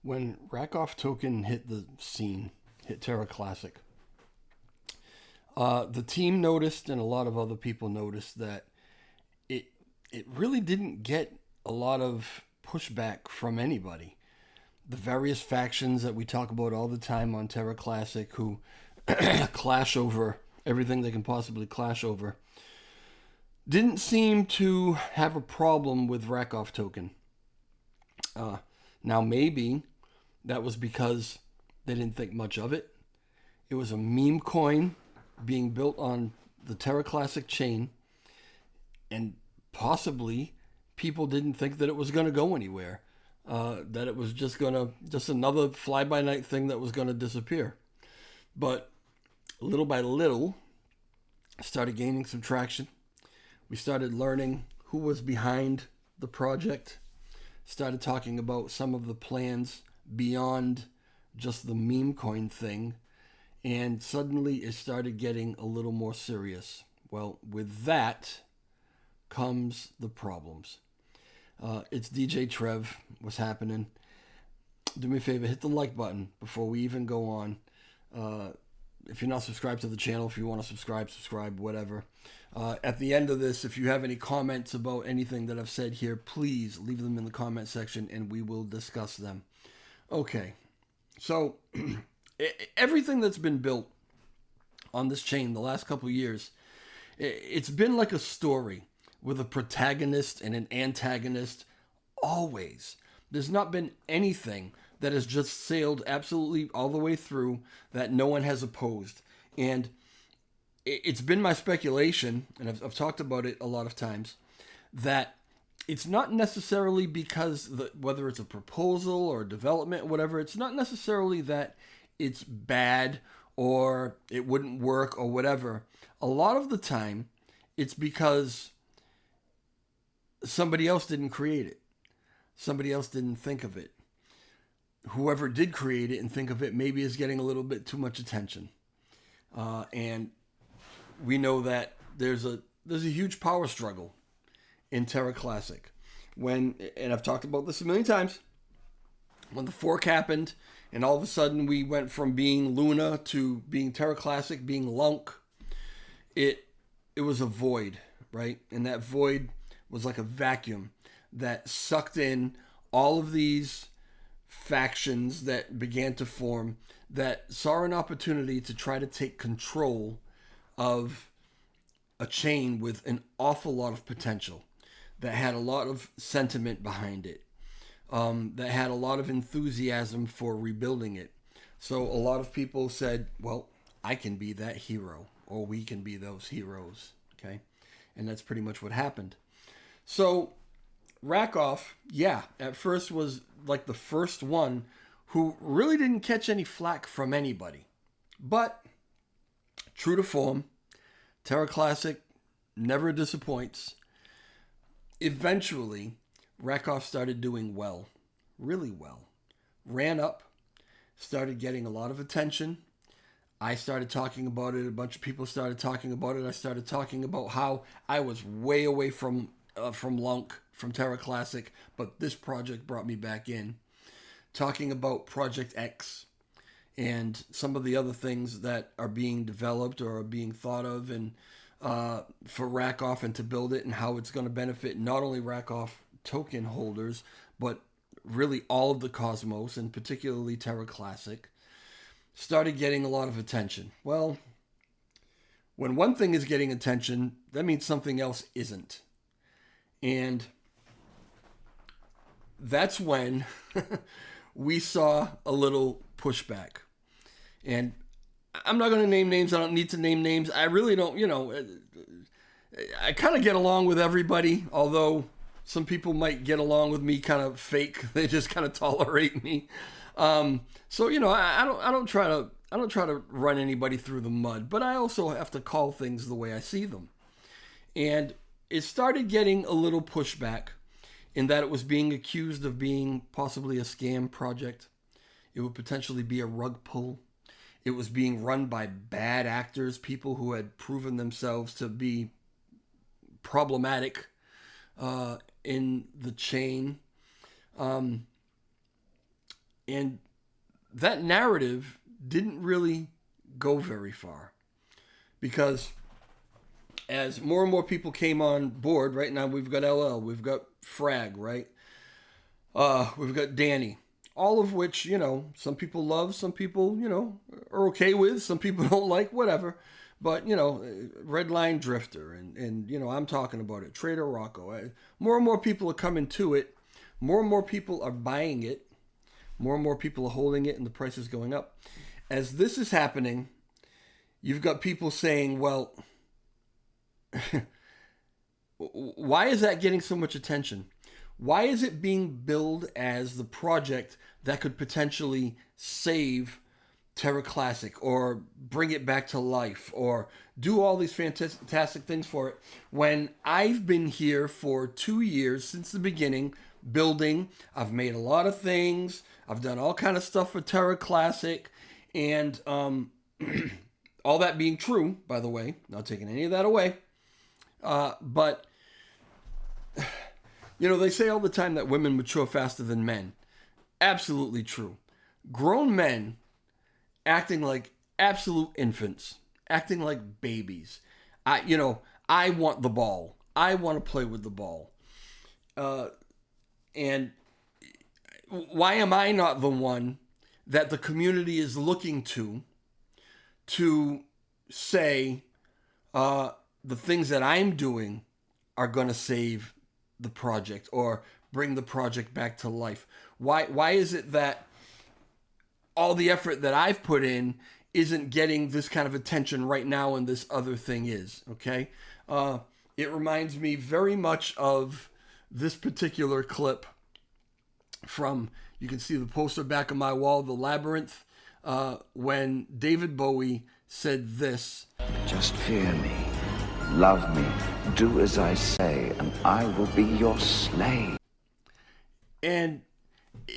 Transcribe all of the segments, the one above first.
When Rackoff token hit the scene, hit Terra Classic, the team noticed, and a lot of other people noticed, that it it really didn't get a lot of pushback from anybody. The various factions that we talk about all the time on Terra Classic, who clash over everything they can possibly clash over, didn't seem to have a problem with Rackoff token. Now maybe that was because they didn't think much of it. It was a meme coin being built on the Terra Classic chain, and possibly people didn't think that it was going to go anywhere. That it was just another fly by night thing that was gonna disappear. But little by little, started gaining some traction. We started learning who was behind the project. Started talking about some of the plans beyond just the meme coin thing, and suddenly it started getting a little more serious. Well, with that comes the problems. It's DJ Trev. What's happening? Do me a favor, hit the like button before we even go on. If you're not subscribed to the channel, if you want to subscribe, whatever. At the end of this, if you have any comments about anything that I've said here, please leave them in the comment section and we will discuss them. Okay, so everything that's been built on this chain the last couple of years, it's been like a story with a protagonist and an antagonist always. There's not been anything that has just sailed absolutely all the way through that no one has opposed. And it's been my speculation, and I've talked about it a lot of times, that it's not necessarily because whether it's a proposal or a development or whatever, it's not necessarily that it's bad or it wouldn't work or whatever. A lot of the time, it's because somebody else didn't create it. Somebody else didn't think of it. Whoever did create it and think of it maybe is getting a little bit too much attention. And we know that there's a huge power struggle in Terra Classic. And I've talked about this a million times, when the fork happened and all of a sudden we went from being Luna to being Terra Classic, being Lunk, it was a void, right? And that void was like a vacuum that sucked in all of these factions that began to form, that saw an opportunity to try to take control of a chain with an awful lot of potential, that had a lot of sentiment behind it, that had a lot of enthusiasm for rebuilding it. So a lot of people said, well, I can be that hero, or we can be those heroes, okay? And that's pretty much what happened. So Rackoff, yeah, at first was like the first one who really didn't catch any flack from anybody. But true to form, Terra Classic never disappoints. Eventually, Rackoff started doing well, really well. Ran up, started getting a lot of attention. I started talking about it. A bunch of people started talking about it. I started talking about how I was way away from Lunk, from Terra Classic, but this project brought me back in. Talking about Project X and some of the other things that are being developed or are being thought of, and for Rackoff and to build it, and how it's going to benefit not only Rackoff token holders, but really all of the Cosmos, and particularly Terra Classic, started getting a lot of attention. Well, when one thing is getting attention, that means something else isn't. And that's when we saw a little pushback. And I'm not going to name names. I don't need to name names. I really don't, I kind of get along with everybody, although some people might get along with me kind of fake. They just kind of tolerate me. So, I don't try to run anybody through the mud, but I also have to call things the way I see them. And it started getting a little pushback in that it was being accused of being possibly a scam project. It would potentially be a rug pull. It was being run by bad actors, people who had proven themselves to be problematic in the chain. And that narrative didn't really go very far, because as more and more people came on board, right now we've got LL, we've got Frag, right? We've got Danny, all of which, some people love, some people, are okay with, some people don't like, whatever. But, Redline Drifter, and I'm talking about it, Trader Rocco. More and more people are coming to it. More and more people are buying it. More and more people are holding it, and the price is going up. As this is happening, you've got people saying, well, why is that getting so much attention? Why is it being billed as the project that could potentially save Terra Classic or bring it back to life or do all these fantastic things for it, when I've been here for 2 years since the beginning building? I've made a lot of things. I've done all kind of stuff for Terra Classic, and all that being true, by the way, not taking any of that away. But they say all the time that women mature faster than men. Absolutely true. Grown men acting like absolute infants, acting like babies. I want the ball. I want to play with the ball. And why am I not the one that the community is looking to say the things that I'm doing are going to save the project or bring the project back to life? Why is it that all the effort that I've put in isn't getting this kind of attention right now and this other thing is? Okay? It reminds me very much of this particular clip from, you can see the poster back on my wall, The Labyrinth, when David Bowie said this: "Just fear me, love me, do as I say, and I will be your slave." And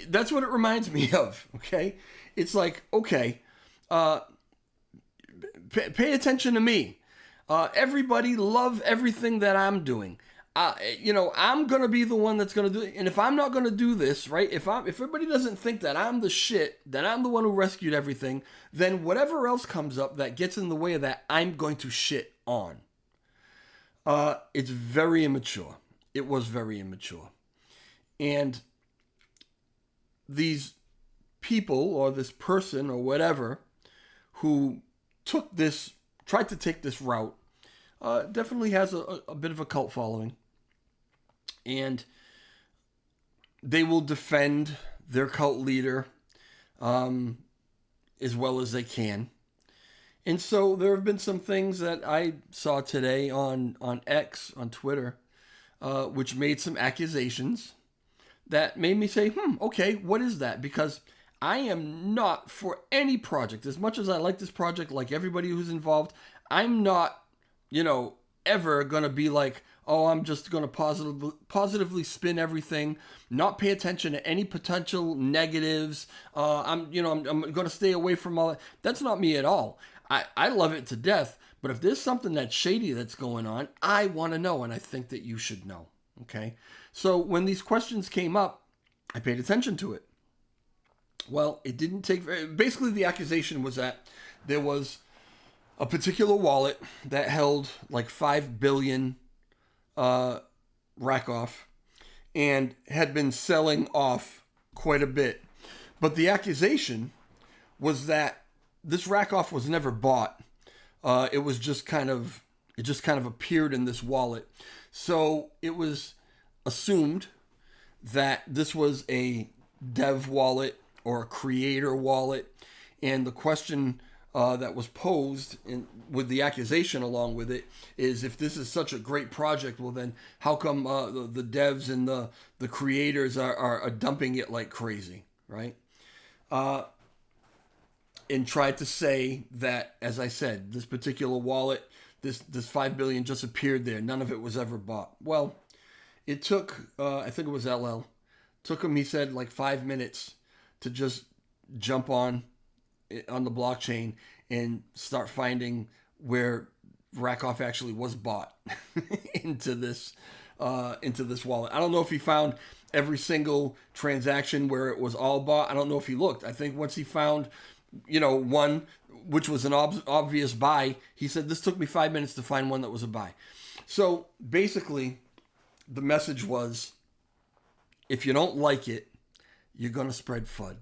that's what it reminds me of, okay? It's like, okay, pay attention to me. Everybody love everything that I'm doing. I'm going to be the one that's going to do it. And if I'm not going to do this, right, if everybody doesn't think that I'm the shit, that I'm the one who rescued everything, then whatever else comes up that gets in the way of that, I'm going to shit on. It's very immature. It was very immature. And these people, or this person or whatever, who tried to take this route, definitely has a bit of a cult following. And they will defend their cult leader as well as they can. And so there have been some things that I saw today on X, on Twitter, which made some accusations that made me say, okay, what is that? Because I am not for any project, as much as I like this project, like everybody who's involved, I'm not, ever going to be like, oh, I'm just going to positively spin everything, not pay attention to any potential negatives. I'm going to stay away from all that. That's not me at all. I love it to death, but if there's something that's shady that's going on, I want to know, and I think that you should know. Okay? So when these questions came up, I paid attention to it. Well, it didn't take basically the accusation was that there was a particular wallet that held like 5 billion rack off and had been selling off quite a bit. But the accusation was that this rack off was never bought. It just kind of appeared in this wallet. So it was assumed that this was a dev wallet or a creator wallet. And the question that was posed with the accusation along with it is, if this is such a great project, well then how come the devs and the creators are dumping it like crazy, right? And tried to say that, as I said, this particular wallet, this 5 billion just appeared there. None of it was ever bought. Well, it took, I think it was LL, took him, he said, like 5 minutes to just jump on the blockchain and start finding where Rackoff actually was bought into this wallet. I don't know if he found every single transaction where it was all bought. I don't know if he looked. I think once he found, one which was an obvious buy, he said, this took me 5 minutes to find one that was a buy. So basically, the message was, if you don't like it, you're going to spread FUD.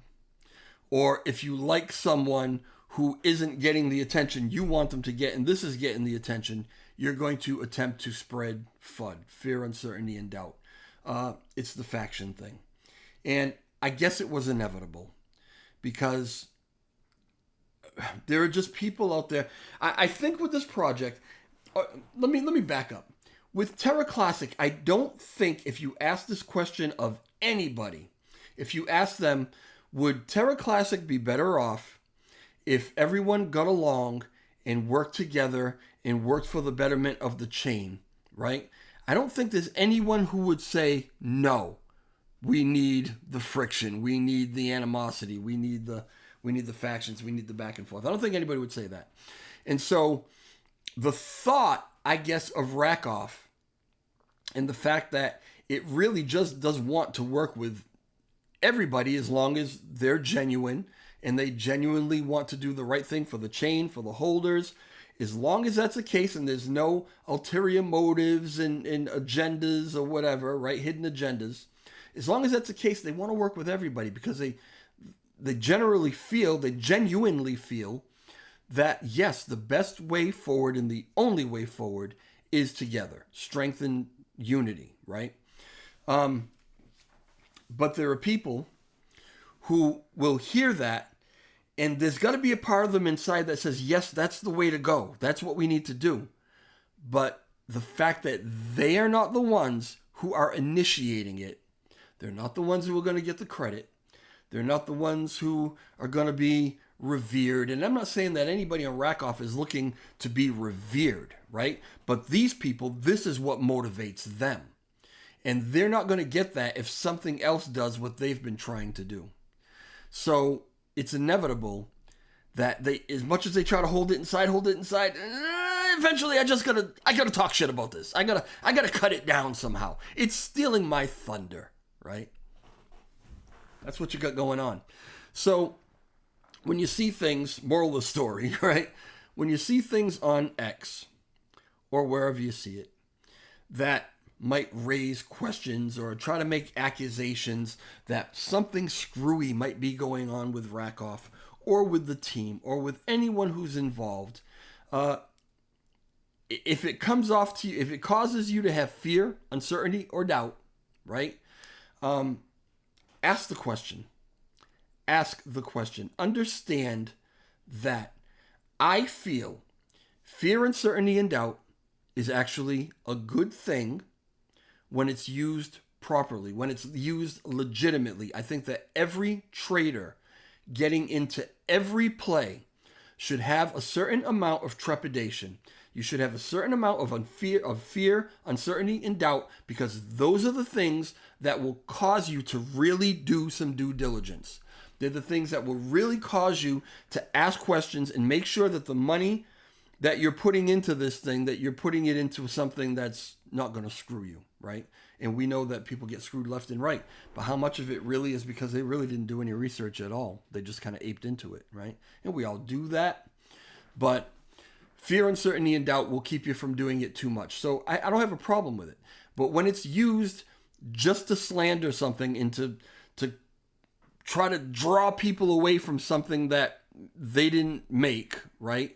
Or if you like someone who isn't getting the attention you want them to get, and this is getting the attention, you're going to attempt to spread FUD, fear, uncertainty, and doubt. It's the faction thing. And I guess it was inevitable because there are just people out there. I think with this project, let me back up. With Terra Classic, I don't think if you ask this question of anybody, if you ask them, would Terra Classic be better off if everyone got along and worked together and worked for the betterment of the chain, right? I don't think there's anyone who would say, no, we need the friction, we need the animosity, we need the factions, we need the back and forth. I don't think anybody would say that. And so the thought, I guess, of Rakoff and the fact that it really just does want to work with everybody as long as they're genuine and they genuinely want to do the right thing for the chain, for the holders. As long as that's the case and there's no ulterior motives and agendas or whatever, right? Hidden agendas. As long as that's the case, they want to work with everybody because they genuinely feel that, yes, the best way forward and the only way forward is together. Strength and unity, right? But there are people who will hear that, and there's got to be a part of them inside that says, yes, that's the way to go. That's what we need to do. But the fact that they are not the ones who are initiating it, they're not the ones who are going to get the credit. They're not the ones who are going to be revered. And I'm not saying that anybody on Rakoff is looking to be revered, right? But these people, this is what motivates them. And they're not going to get that if something else does what they've been trying to do. So it's inevitable that they, as much as they try to hold it inside, eventually I gotta talk shit about this. I gotta cut it down somehow. It's stealing my thunder, right? That's what you got going on. So when you see things, moral of the story, right? When you see things on X or wherever you see it that might raise questions or try to make accusations that something screwy might be going on with Rakoff or with the team or with anyone who's involved, if it comes off to you, if it causes you to have fear, uncertainty, or doubt, right? Ask the question. Ask the question. Understand that I feel fear, uncertainty, and doubt is actually a good thing when it's used properly, when it's used legitimately. I think that every trader getting into every play should have a certain amount of trepidation. You should have a certain amount of fear, uncertainty, and doubt, because those are the things that will cause you to really do some due diligence. They're the things that will really cause you to ask questions and make sure that the money that you're putting into this thing, that you're putting it into something that's not going to screw you, right? And we know that people get screwed left and right. But how much of it really is because they really didn't do any research at all? They just kind of aped into it, right? And we all do that. But fear, uncertainty, and doubt will keep you from doing it too much. So I don't have a problem with it. But when it's used just to slander something and to try to draw people away from something that they didn't make, right?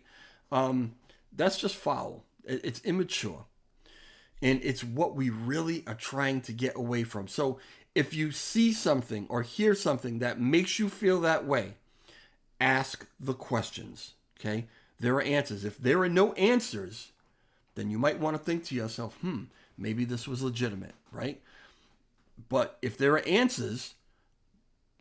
That's just foul. It's immature. And it's what we really are trying to get away from. So if you see something or hear something that makes you feel that way, ask the questions, okay? There are answers. If there are no answers, then you might want to think to yourself, maybe this was legitimate, right? But if there are answers,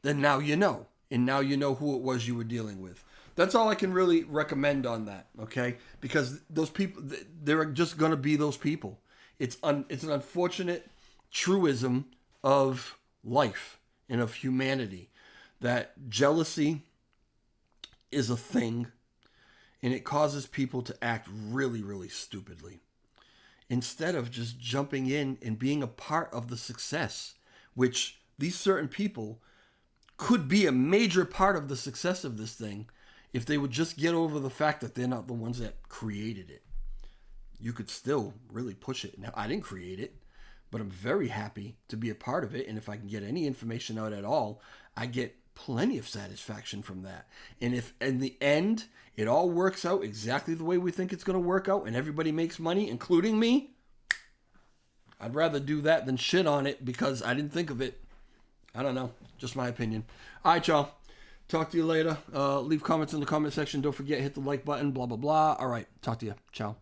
then now you know. And now you know who it was you were dealing with. That's all I can really recommend on that, okay? Because those people, they're just going to be those people. It's an unfortunate truism of life and of humanity that jealousy is a thing, and it causes people to act really, really stupidly. Instead of just jumping in and being a part of the success. which these certain people could be a major part of the success of this thing if they would just get over the fact that they're not the ones that created it. You could still really push it. Now, I didn't create it, but I'm very happy to be a part of it. And if I can get any information out at all, I get plenty of satisfaction from that. And if in the end it all works out exactly the way we think it's going to work out and everybody makes money, including me, I'd rather do that than shit on it because I didn't think of it. I don't know. Just my opinion. All right, y'all. Talk to you later. Leave comments in the comment section. Don't forget, hit the like button, blah, blah, blah. All right. Talk to you. Ciao.